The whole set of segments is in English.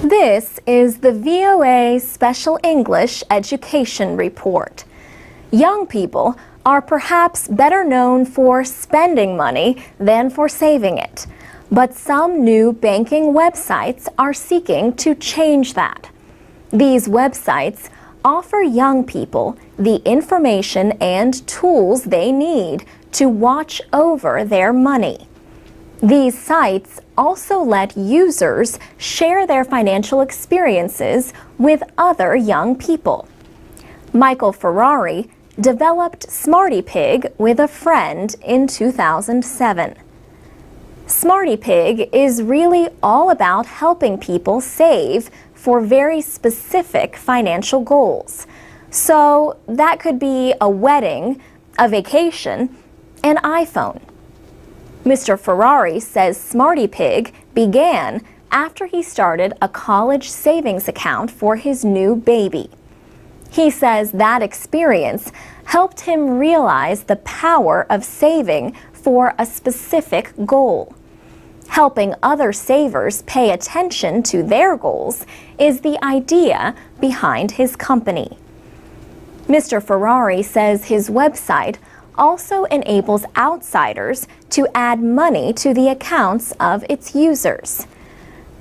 This is the VOA Special English Education Report. Young people are perhaps better known for spending money than for saving it, but some new banking websites are seeking to change that. These websites offer young people the information and tools they need to watch over their money. These sites also let users share their financial experiences with other young people. Michael Ferrari developed SmartyPig with a friend in 2007. SmartyPig is really all about helping people save for very specific financial goals. So that could be a wedding, a vacation, an iPhone. Mr. Ferrari says SmartyPig began after he started a college savings account for his new baby. He says that experience helped him realize the power of saving for a specific goal. Helping other savers pay attention to their goals is the idea behind his company. Mr. Ferrari says his website also enables outsiders to add money to the accounts of its users.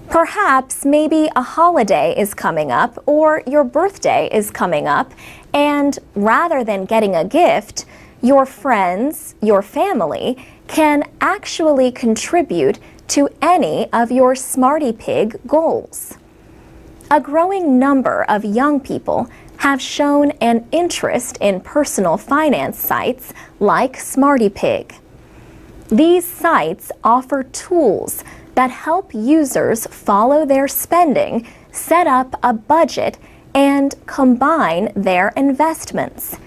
Perhaps maybe a holiday is coming up or your birthday is coming up, and rather than getting a gift, your friends, your family can actually contribute to any of your SmartyPig goals. A growing number of young people have shown an interest in personal finance sites like SmartyPig. These sites offer tools that help users follow their spending, set up a budget, and combine their investments.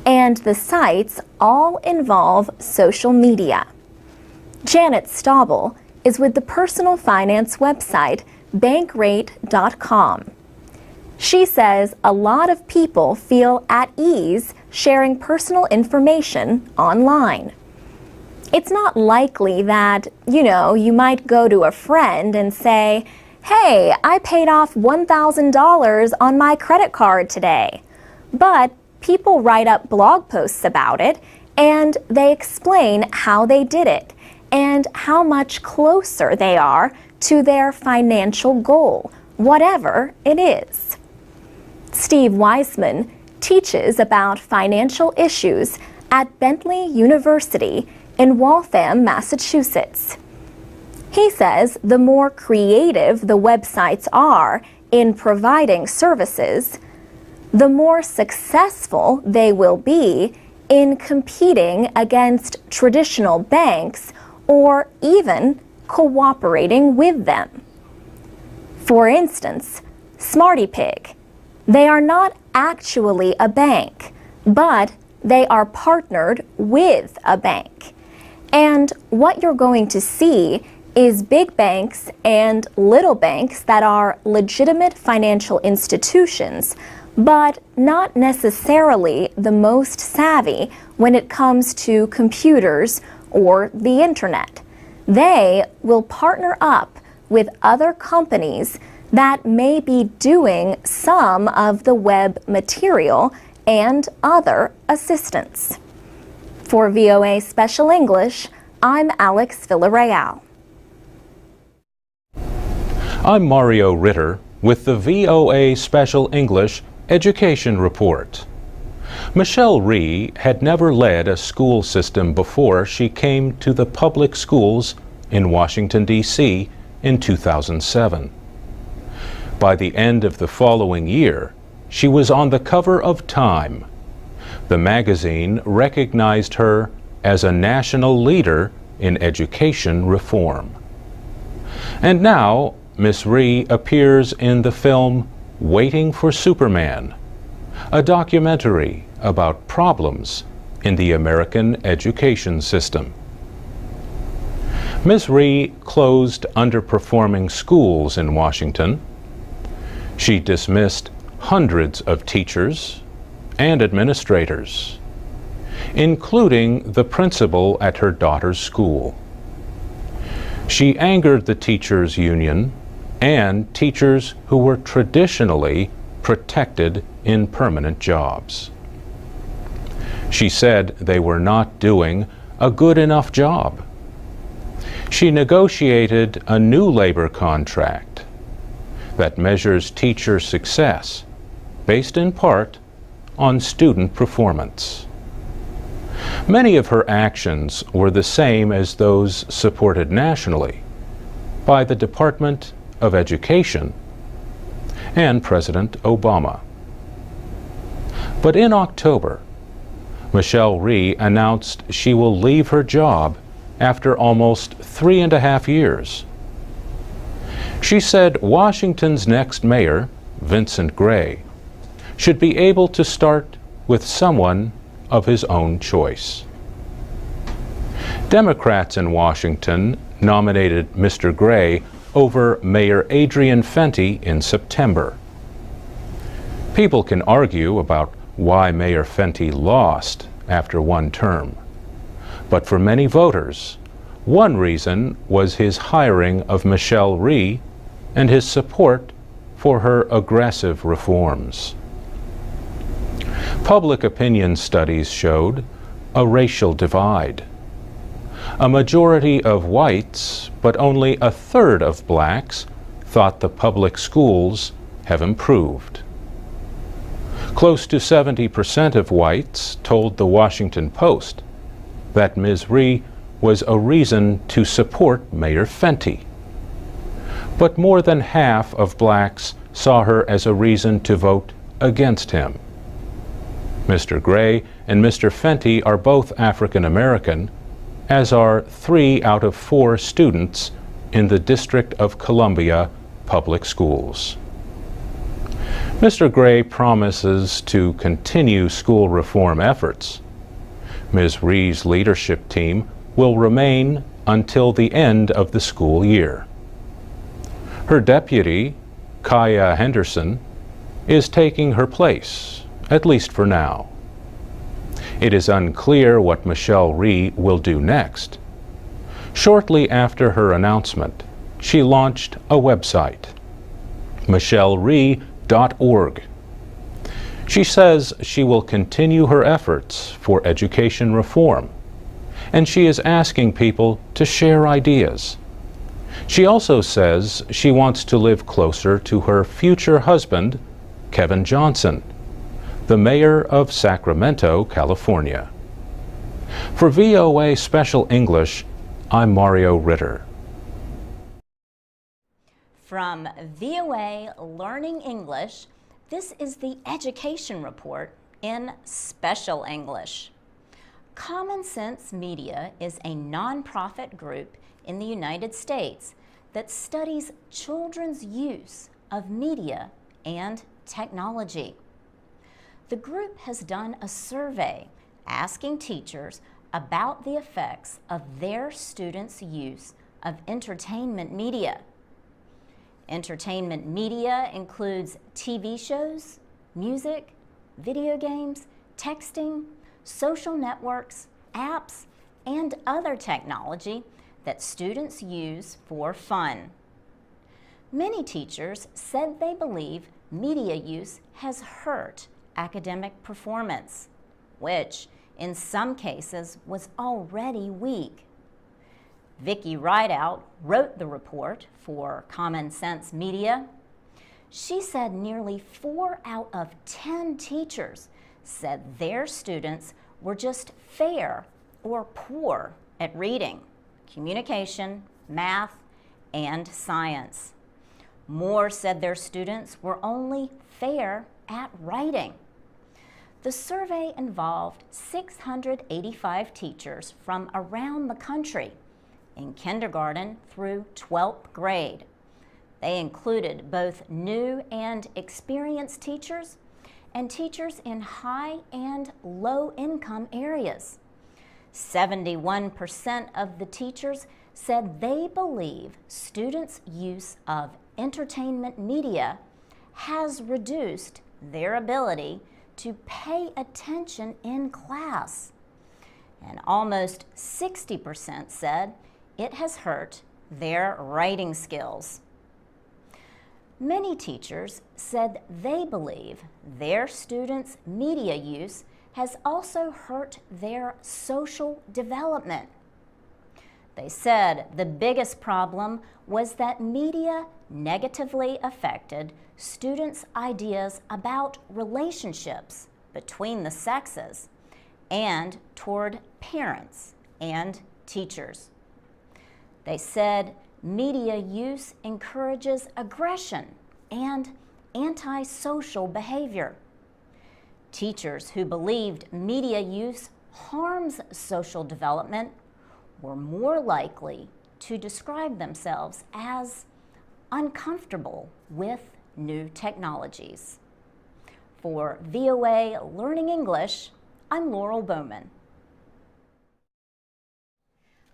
And the sites all involve social media. Janet Staubel is with the personal finance website bankrate.com. She says a lot of people feel at ease sharing personal information online. It's not likely that, you might go to a friend and say, "Hey, I paid off $1,000 on my credit card today." But people write up blog posts about it, and they explain how they did it and how much closer they are to their financial goal, whatever it is. Steve Weissman teaches about financial issues at Bentley University in Waltham, Massachusetts. He says the more creative the websites are in providing services, the more successful they will be in competing against traditional banks or even cooperating with them. For instance, SmartyPig. They are not actually a bank, but they are partnered with a bank. And what you're going to see is big banks and little banks that are legitimate financial institutions, but not necessarily the most savvy when it comes to computers or the internet. They will partner up with other companies that may be doing some of the web material and other assistance. For VOA Special English, I'm Alex Villarreal. I'm Mario Ritter with the VOA Special English Education Report. Michelle Rhee had never led a school system before she came to the public schools in Washington, D.C. in 2007. By the end of the following year, she was on the cover of Time. The magazine recognized her as a national leader in education reform. And now, Miss Rhee appears in the film Waiting for Superman, a documentary about problems in the American education system. Ms. Rhee closed underperforming schools in Washington. She dismissed hundreds of teachers and administrators, including the principal at her daughter's school. She angered the teachers' union, and teachers who were traditionally protected in permanent jobs. She said they were not doing a good enough job. She negotiated a new labor contract that measures teacher success based in part on student performance. Many of her actions were the same as those supported nationally by the Department of Education and President Obama. But in October, Michelle Rhee announced she will leave her job after almost 3.5 years. She said Washington's next mayor, Vincent Gray, should be able to start with someone of his own choice. Democrats in Washington nominated Mr. Gray over Mayor Adrian Fenty in September. People can argue about why Mayor Fenty lost after one term. But for many voters, one reason was his hiring of Michelle Rhee and his support for her aggressive reforms. Public opinion studies showed a racial divide. A majority of whites, but only a third of blacks, thought the public schools have improved. Close to 70% of whites told the Washington Post that Ms. Rhee was a reason to support Mayor Fenty. But more than half of blacks saw her as a reason to vote against him. Mr. Gray and Mr. Fenty are both African American, as are 3 out of 4 students in the District of Columbia public schools. Mr. Gray promises to continue school reform efforts. Ms. Rhee's leadership team will remain until the end of the school year. Her deputy, Kaya Henderson, is taking her place, at least for now. It is unclear what Michelle Rhee will do next. Shortly after her announcement, she launched a website, michellerhee.org. She says she will continue her efforts for education reform, and she is asking people to share ideas. She also says she wants to live closer to her future husband, Kevin Johnson, the mayor of Sacramento, California. For VOA Special English, I'm Mario Ritter. From VOA Learning English, this is the Education Report in Special English. Common Sense Media is a nonprofit group in the United States that studies children's use of media and technology. The group has done a survey asking teachers about the effects of their students' use of entertainment media. Entertainment media includes TV shows, music, video games, texting, social networks, apps, and other technology that students use for fun. Many teachers said they believe media use has hurt academic performance, which in some cases was already weak. Vicki Rideout wrote the report for Common Sense Media. She said nearly 4 out of 10 teachers said their students were just fair or poor at reading, communication, math, and science. More said their students were only fair at writing. The survey involved 685 teachers from around the country in kindergarten through 12th grade. They included both new and experienced teachers and teachers in high and low income areas. 71% of the teachers said they believe students' use of entertainment media has reduced their ability to pay attention in class. And almost 60% said it has hurt their writing skills. Many teachers said they believe their students' media use has also hurt their social development. They said the biggest problem was that media negatively affected students' ideas about relationships between the sexes and toward parents and teachers. They said media use encourages aggression and antisocial behavior. Teachers who believed media use harms social development were more likely to describe themselves as uncomfortable with new technologies. For VOA Learning English, I'm Laurel Bowman.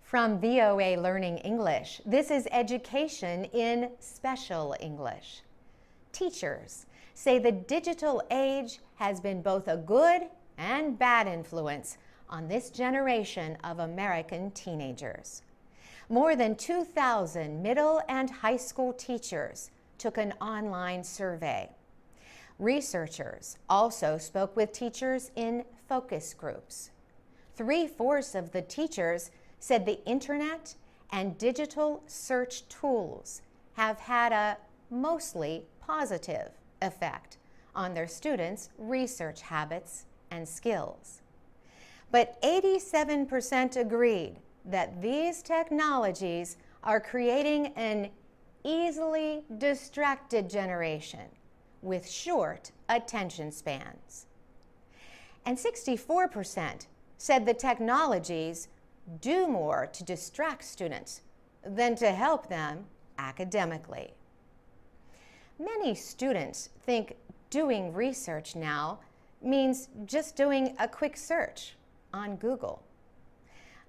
From VOA Learning English, this is Education in Special English. Teachers say the digital age has been both a good and bad influence on this generation of American teenagers. More than 2,000 middle and high school teachers took an online survey. Researchers also spoke with teachers in focus groups. 3/4 of the teachers said the internet and digital search tools have had a mostly positive effect on their students' research habits and skills. But 87% agreed that these technologies are creating an easily distracted generation with short attention spans. And 64% said the technologies do more to distract students than to help them academically. Many students think doing research now means just doing a quick search on Google.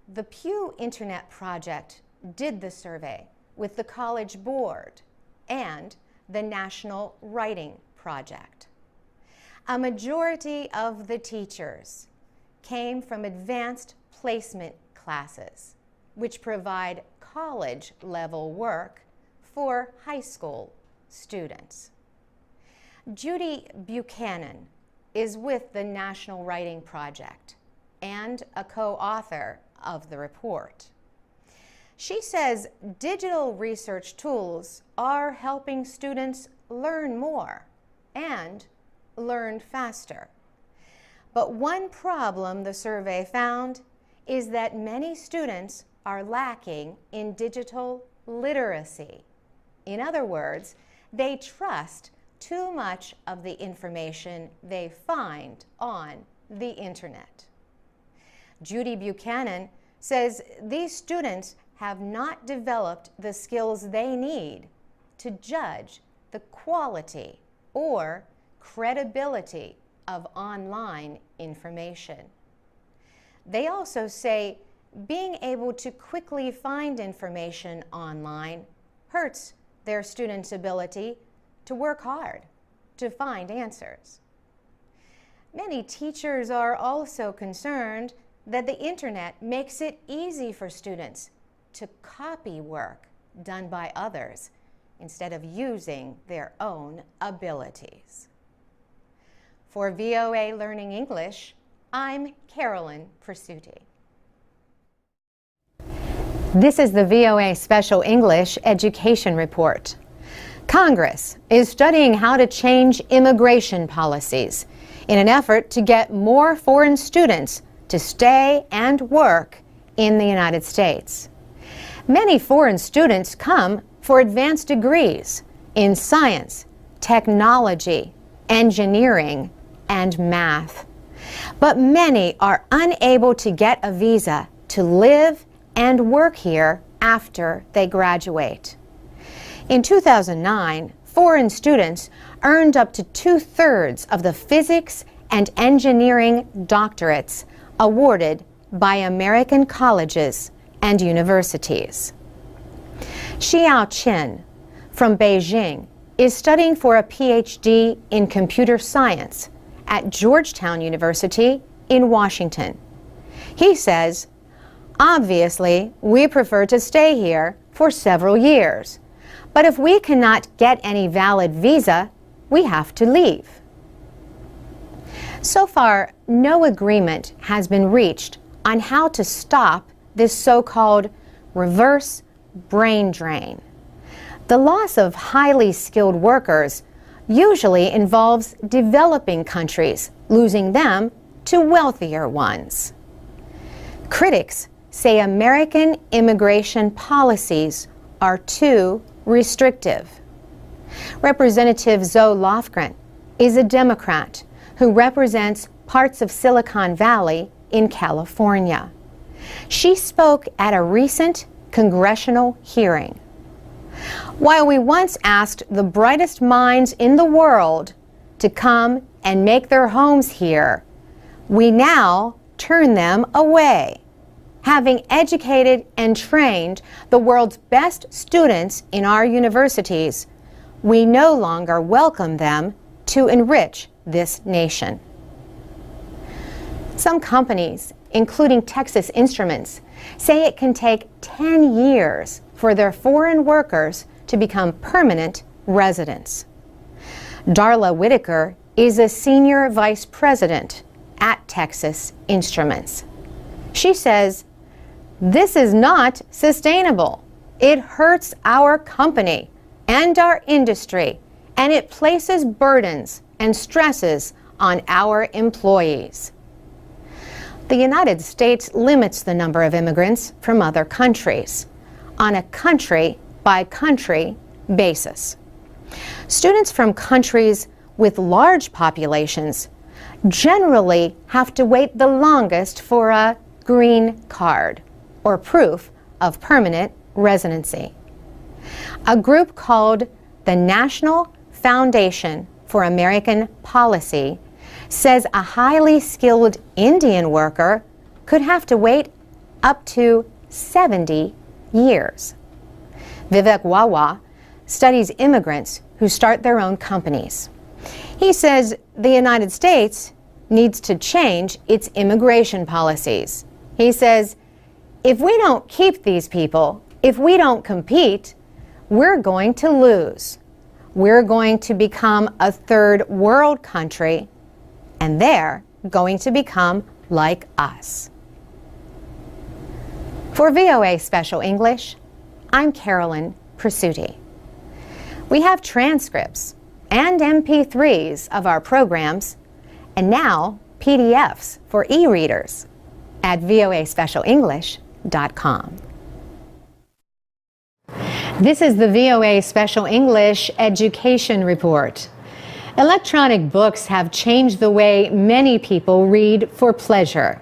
The Pew Internet Project did the survey with the College Board and the National Writing Project. A majority of the teachers came from advanced placement classes, which provide college-level work for high school students. Judy Buchanan is with the National Writing Project and a co-author of the report. She says digital research tools are helping students learn more and learn faster. But one problem the survey found is that many students are lacking in digital literacy. In other words, they trust too much of the information they find on the internet. Judy Buchanan says these students have not developed the skills they need to judge the quality or credibility of online information. They also say being able to quickly find information online hurts their students' ability to work hard to find answers. Many teachers are also concerned that the internet makes it easy for students to copy work done by others instead of using their own abilities. For VOA Learning English, I'm Carolyn Pursuti. This is the VOA Special English Education Report. Congress is studying how to change immigration policies in an effort to get more foreign students to stay and work in the United States. Many foreign students come for advanced degrees in science, technology, engineering, and math. But many are unable to get a visa to live and work here after they graduate. In 2009, foreign students earned up to 2/3 of the physics and engineering doctorates awarded by American colleges and universities. Xiao Qin from Beijing is studying for a PhD in computer science at Georgetown University in Washington. He says, "Obviously, we prefer to stay here for several years, But if we cannot get any valid visa, we have to leave. So far, no agreement has been reached on how to stop this so-called reverse brain drain. The loss of highly skilled workers usually involves developing countries losing them to wealthier ones. Critics say American immigration policies are too restrictive. Representative Zoe Lofgren is a Democrat who represents parts of Silicon Valley in California. She spoke at a recent congressional hearing. While we once asked the brightest minds in the world to come and make their homes here, we now turn them away. Having educated and trained the world's best students in our universities, we no longer welcome them to enrich this nation. Some companies, including Texas Instruments, say it can take 10 years for their foreign workers to become permanent residents. Darla Whitaker is a senior vice president at Texas Instruments. She says, "This is not sustainable. It hurts our company and our industry, and it places burdens and stresses on our employees." The United States limits the number of immigrants from other countries on a country-by-country basis. Students from countries with large populations generally have to wait the longest for a green card, or proof of permanent residency. A group called the National Foundation for American Policy says a highly skilled Indian worker could have to wait up to 70 years. Vivek Wawa studies immigrants who start their own companies. He says the United States needs to change its immigration policies. He says, if we don't keep these people, if we don't compete, we're going to lose. We're going to become a third world country, and they're going to become like us. For VOA Special English, I'm Carolyn Presutti. We have transcripts and MP3s of our programs, and now PDFs for e-readers at voaspecialenglish.com. This is the VOA Special English Education Report. Electronic books have changed the way many people read for pleasure.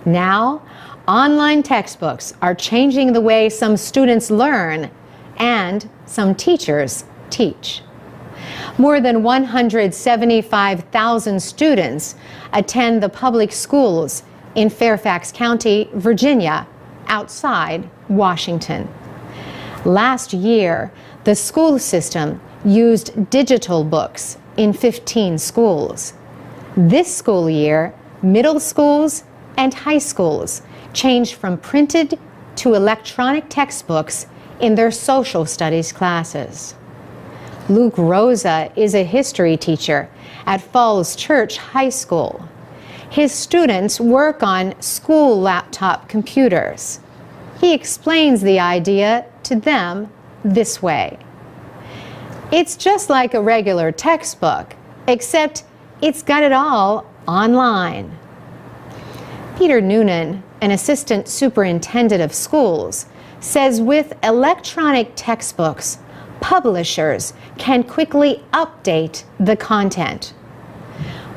Now, online textbooks are changing the way some students learn and some teachers teach. More than 175,000 students attend the public schools in Fairfax County, Virginia, outside Washington. Last year, the school system used digital books in 15 schools. This school year, middle schools and high schools changed from printed to electronic textbooks in their social studies classes. Luke Rosa is a history teacher at Falls Church High School. His students work on school laptop computers. He explains the idea to them this way. It's just like a regular textbook, except it's got it all online. Peter Noonan, an assistant superintendent of schools, says with electronic textbooks, publishers can quickly update the content.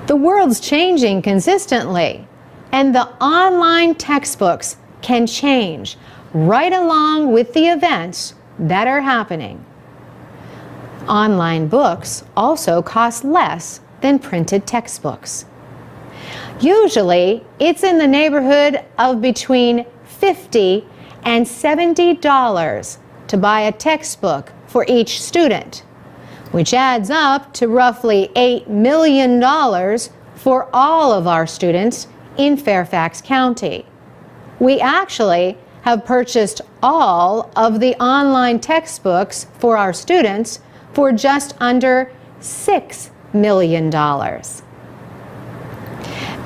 The world's changing consistently, and the online textbooks can change right along with the events that are happening. Online books also cost less than printed textbooks. Usually, it's in the neighborhood of between $50 and $70 to buy a textbook for each student, which adds up to roughly $8 million for all of our students in Fairfax County. We actually have purchased all of the online textbooks for our students for just under $6 million.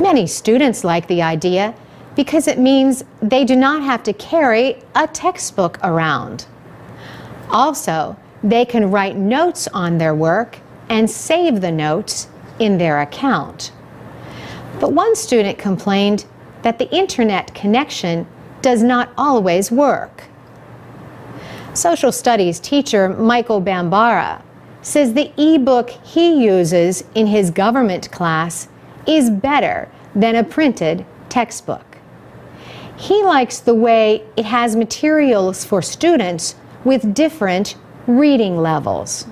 Many students like the idea because it means they do not have to carry a textbook around. Also, they can write notes on their work and save the notes in their account. But one student complained that the internet connection does not always work. Social studies teacher Michael Bambara says the e-book he uses in his government class is better than a printed textbook. He likes the way it has materials for students with different reading levels.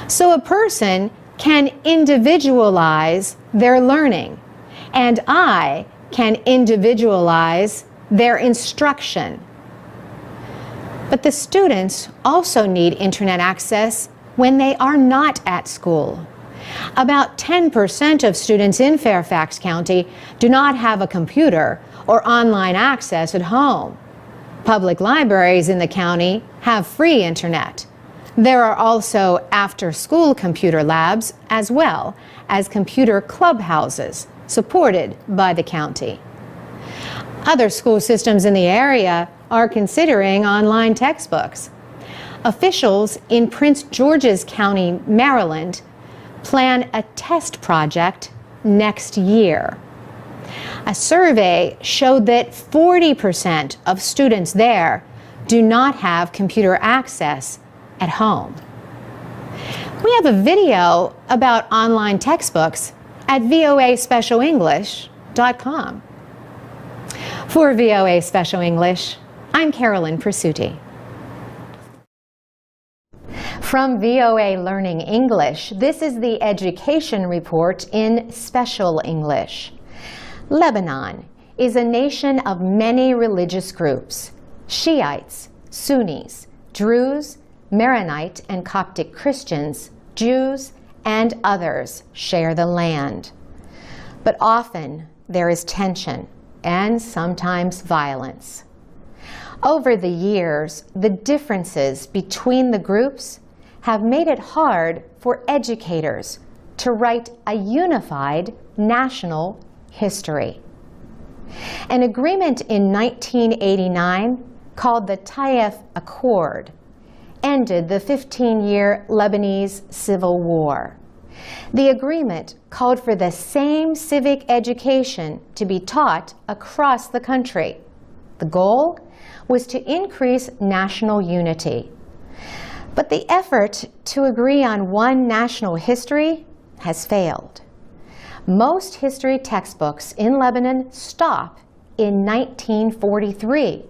So a person can individualize their learning, and I can individualize their instruction. But the students also need internet access when they are not at school. About 10% of students in Fairfax County do not have a computer or online access at home. Public libraries in the county have free internet. There are also after-school computer labs as well as computer clubhouses supported by the county. Other school systems in the area are considering online textbooks. Officials in Prince George's County, Maryland, plan a test project next year. A survey showed that 40% of students there do not have computer access at home. We have a video about online textbooks at voaspecialenglish.com. For VOA Special English, I'm Carolyn Persutti. From VOA Learning English, this is the Education Report in Special English. Lebanon is a nation of many religious groups. Shiites, Sunnis, Druze, Maronite and Coptic Christians, Jews, and others share the land. But often there is tension and sometimes violence. Over the years, the differences between the groups have made it hard for educators to write a unified national history. An agreement in 1989 called the Taif Accord ended the 15-year Lebanese Civil War. The agreement called for the same civic education to be taught across the country. The goal was to increase national unity. But the effort to agree on one national history has failed. Most history textbooks in Lebanon stop in 1943,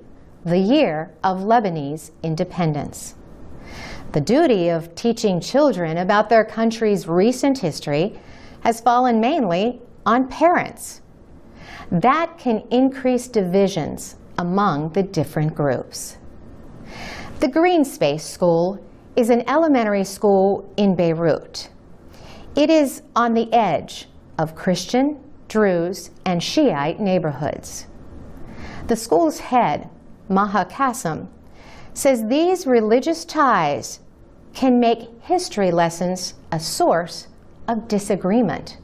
the year of Lebanese independence. The duty of teaching children about their country's recent history has fallen mainly on parents. That can increase divisions among the different groups. The Green Space School is an elementary school in Beirut. It is on the edge of Christian, Druze, and Shiite neighborhoods. The school's head, Maha Qasim, says these religious ties can make history lessons a source of disagreement.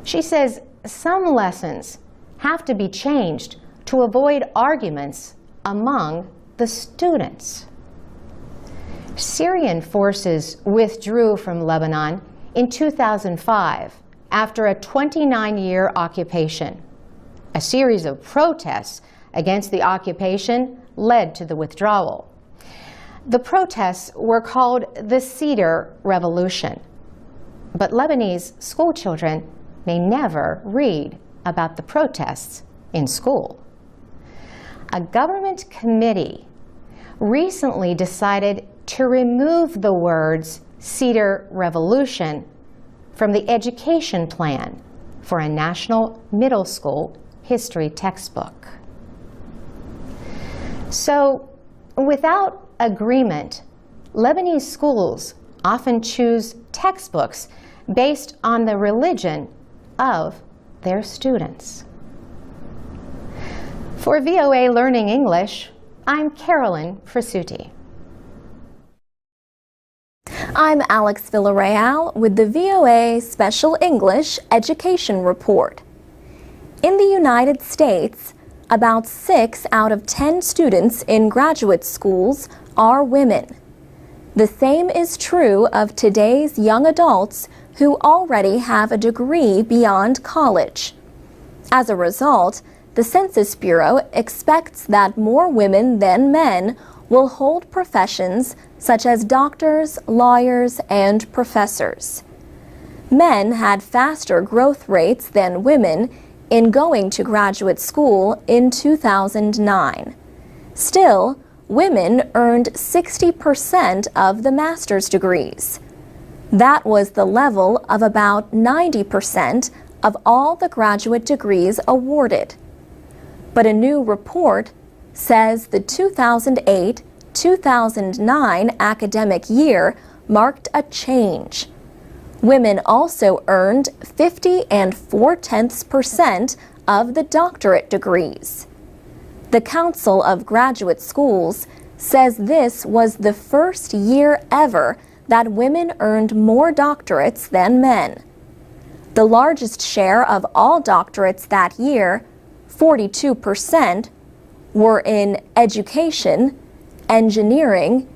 She says some lessons have to be changed to avoid arguments among the students. Syrian forces withdrew from Lebanon in 2005 after a 29-year occupation. A series of protests against the occupation led to the withdrawal. The protests were called the Cedar Revolution, but Lebanese schoolchildren may never read about the protests in school. A government committee recently decided to remove the words Cedar Revolution from the education plan for a national middle school history textbook. So, without agreement, Lebanese schools often choose textbooks based on the religion of their students. For VOA Learning English, I'm Carolyn Frasuti. I'm Alex Villarreal with the VOA Special English Education Report. In the United States, about 6 out of 10 students in graduate schools are women. The same is true of today's young adults who already have a degree beyond college. As a result, the Census Bureau expects that more women than men will hold professions such as doctors, lawyers, and professors. Men had faster growth rates than women in going to graduate school in 2009. Still, women earned 60% of the master's degrees. That was the level of about 90% of all the graduate degrees awarded. But a new report says the 2008-2009 academic year marked a change. Women also earned 50.4% of the doctorate degrees. The Council of Graduate Schools says this was the first year ever that women earned more doctorates than men. The largest share of all doctorates that year, 42%, were in education, engineering,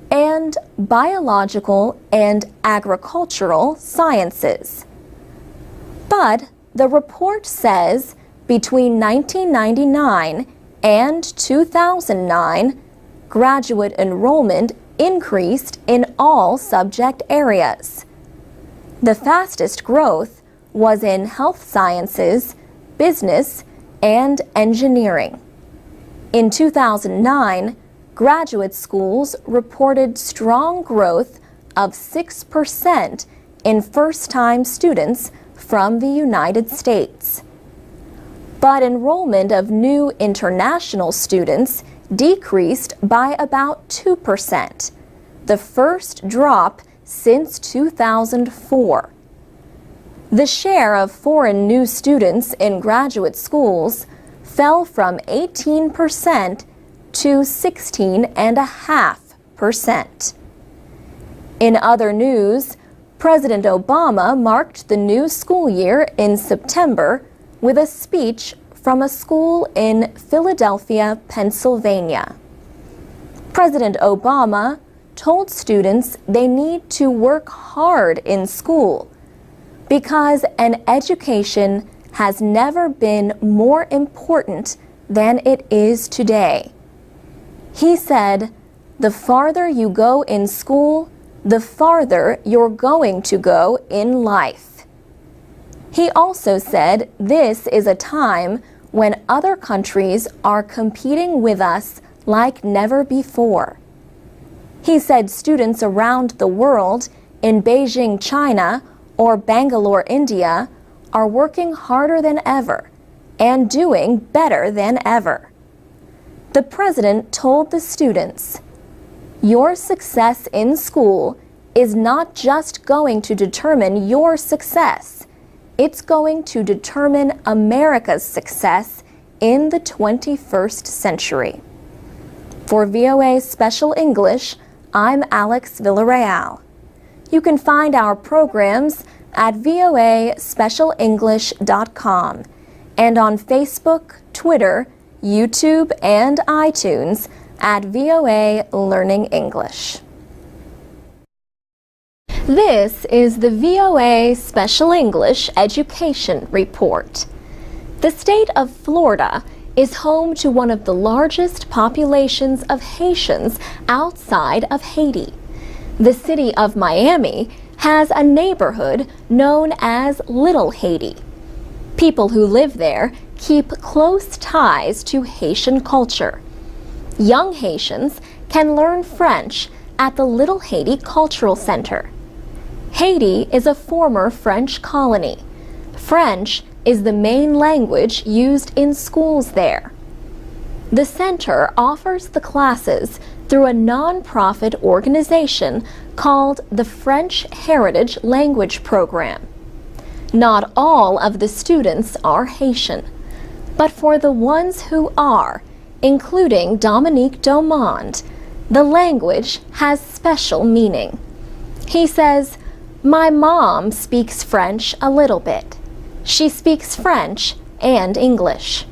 and biological and agricultural sciences. But the report says between 1999 and 2009, graduate enrollment increased in all subject areas. The fastest growth was in health sciences, business, and engineering. In 2009, graduate schools reported strong growth of 6% in first-time students from the United States. But enrollment of new international students decreased by about 2%, the first drop since 2004. The share of foreign new students in graduate schools fell from 18% to 16.5%. In other news, President Obama marked the new school year in September with a speech from a school in Philadelphia, Pennsylvania. President Obama told students they need to work hard in school because an education has never been more important than it is today. He said, "The farther you go in school, the farther you're going to go in life." He also said this is a time when other countries are competing with us like never before. He said students around the world in Beijing, China, or Bangalore, India, are working harder than ever and doing better than ever. The president told the students, "Your success in school is not just going to determine your success, it's going to determine America's success in the 21st century." For VOA Special English, I'm Alex Villarreal. You can find our programs at voaspecialenglish.com and on Facebook, Twitter, YouTube, and iTunes at VOA Learning English. This is the VOA Special English Education Report. The state of Florida is home to one of the largest populations of Haitians outside of Haiti. The city of Miami has a neighborhood known as Little Haiti. People who live there keep close ties to Haitian culture. Young Haitians can learn French at the Little Haiti Cultural Center. Haiti is a former French colony. French is the main language used in schools there. The center offers the classes through a non-profit organization called the French Heritage Language Program. Not all of the students are Haitian. But for the ones who are, including Dominique Domond, the language has special meaning. He says, "My mom speaks French a little bit. She speaks French and English."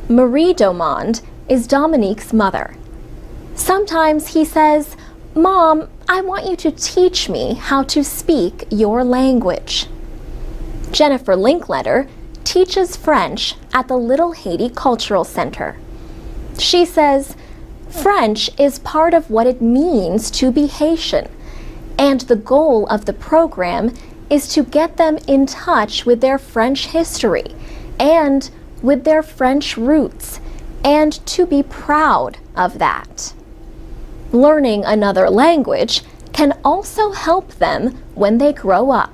Marie Domond is Dominique's mother. Sometimes he says, "Mom, I want you to teach me how to speak your language." Jennifer Linkletter teaches French at the Little Haiti Cultural Center. She says, "French is part of what it means to be Haitian, and the goal of the program is to get them in touch with their French history and with their French roots, and to be proud of that." Learning another language can also help them when they grow up.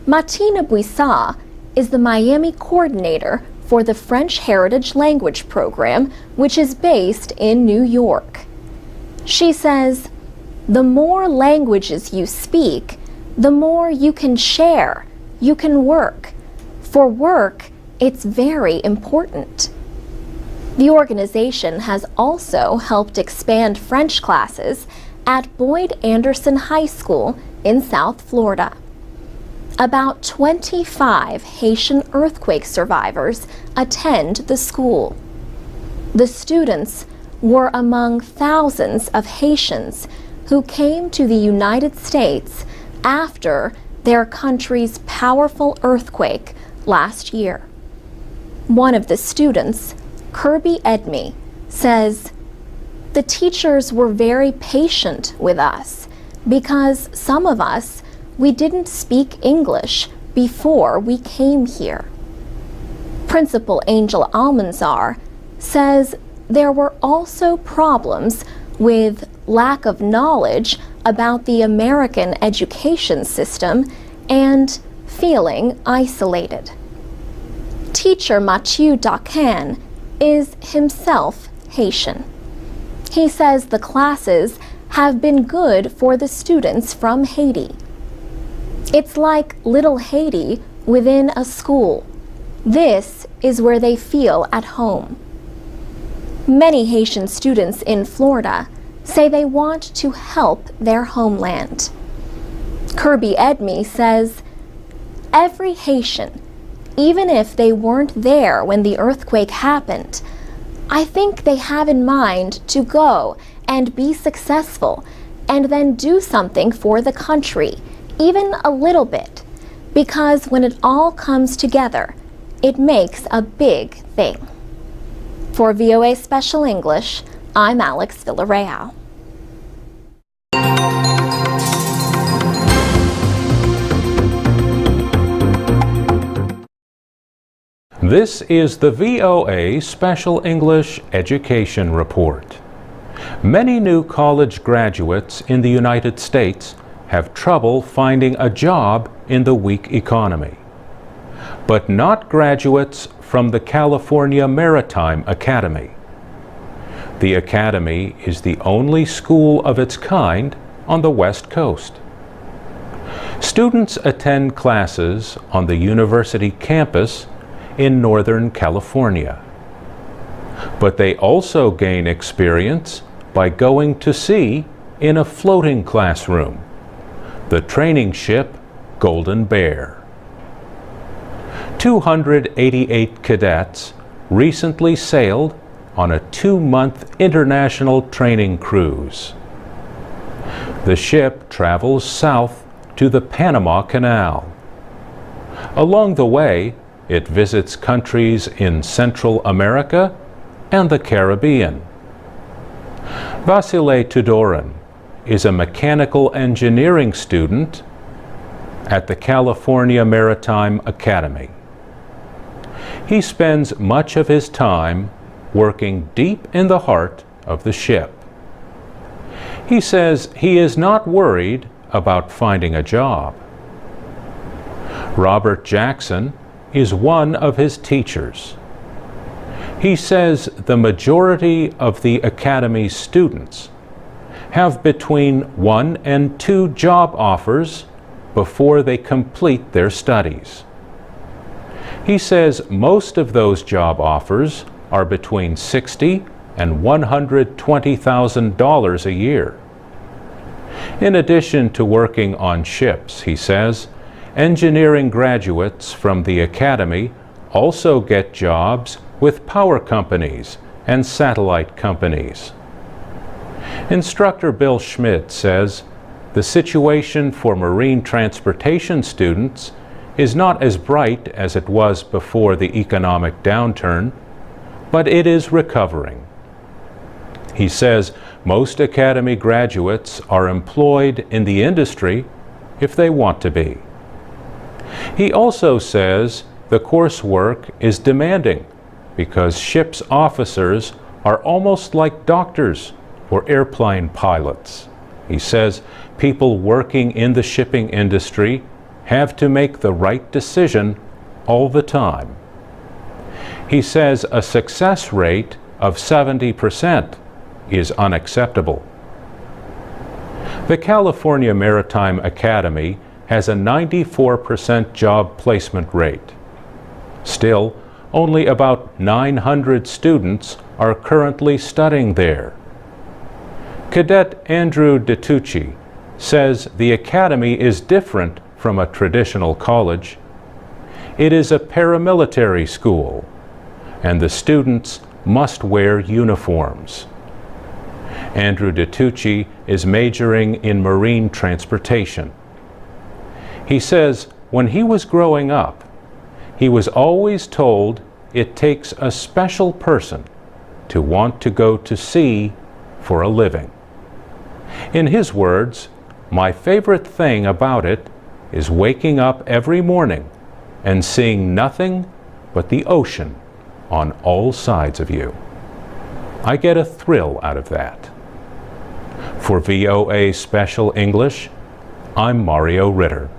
Martina Buissat is the Miami coordinator for the French Heritage Language Program, which is based in New York. She says, "The more languages you speak, the more you can share, you can work. For work, it's very important." The organization has also helped expand French classes at Boyd Anderson High School in South Florida. About 25 Haitian earthquake survivors attend the school. The students were among thousands of Haitians who came to the United States after their country's powerful earthquake last year. One of the students, Kirby Edme, says, "The teachers were very patient with us because some of us, we didn't speak English before we came here." Principal Angel Almanzar says there were also problems with lack of knowledge about the American education system and feeling isolated. Teacher Mathieu Dacan is himself Haitian. He says the classes have been good for the students from Haiti. It's like Little Haiti within a school. This is where they feel at home. Many Haitian students in Florida say they want to help their homeland. Kirby Edme says, "Every Haitian, even if they weren't there when the earthquake happened, I think they have in mind to go and be successful and then do something for the country, even a little bit, because when it all comes together, it makes a big thing." For VOA Special English, I'm Alex Villarreal. This is the VOA Special English Education Report. Many new college graduates in the United States have trouble finding a job in the weak economy. But not graduates from the California Maritime Academy. The Academy is the only school of its kind on the West Coast. Students attend classes on the university campus in Northern California. But they also gain experience by going to sea in a floating classroom, the training ship Golden Bear. 288 cadets recently sailed on a 2-month international training cruise. The ship travels south to the Panama Canal. Along the way, it visits countries in Central America and the Caribbean. Vasile Tudoran is a mechanical engineering student at the California Maritime Academy. He spends much of his time working deep in the heart of the ship. He says he is not worried about finding a job. Robert Jackson is one of his teachers. He says the majority of the Academy's students have between 1 and 2 job offers before they complete their studies. He says most of those job offers are between $60,000 and $120,000 a year. In addition to working on ships, he says, engineering graduates from the academy also get jobs with power companies and satellite companies. Instructor Bill Schmidt says the situation for marine transportation students is not as bright as it was before the economic downturn, but it is recovering. He says most academy graduates are employed in the industry if they want to be. He also says the coursework is demanding because ship's officers are almost like doctors or airplane pilots. He says people working in the shipping industry have to make the right decision all the time. He says a success rate of 70% is unacceptable. The California Maritime Academy has a 94% job placement rate. Still, only about 900 students are currently studying there. Cadet Andrew DeTucci says the academy is different from a traditional college. It is a paramilitary school, and the students must wear uniforms. Andrew DeTucci is majoring in marine transportation. He says when he was growing up, he was always told it takes a special person to want to go to sea for a living. In his words, my favorite thing about it is waking up every morning and seeing nothing but the ocean on all sides of you. I get a thrill out of that. For VOA Special English, I'm Mario Ritter.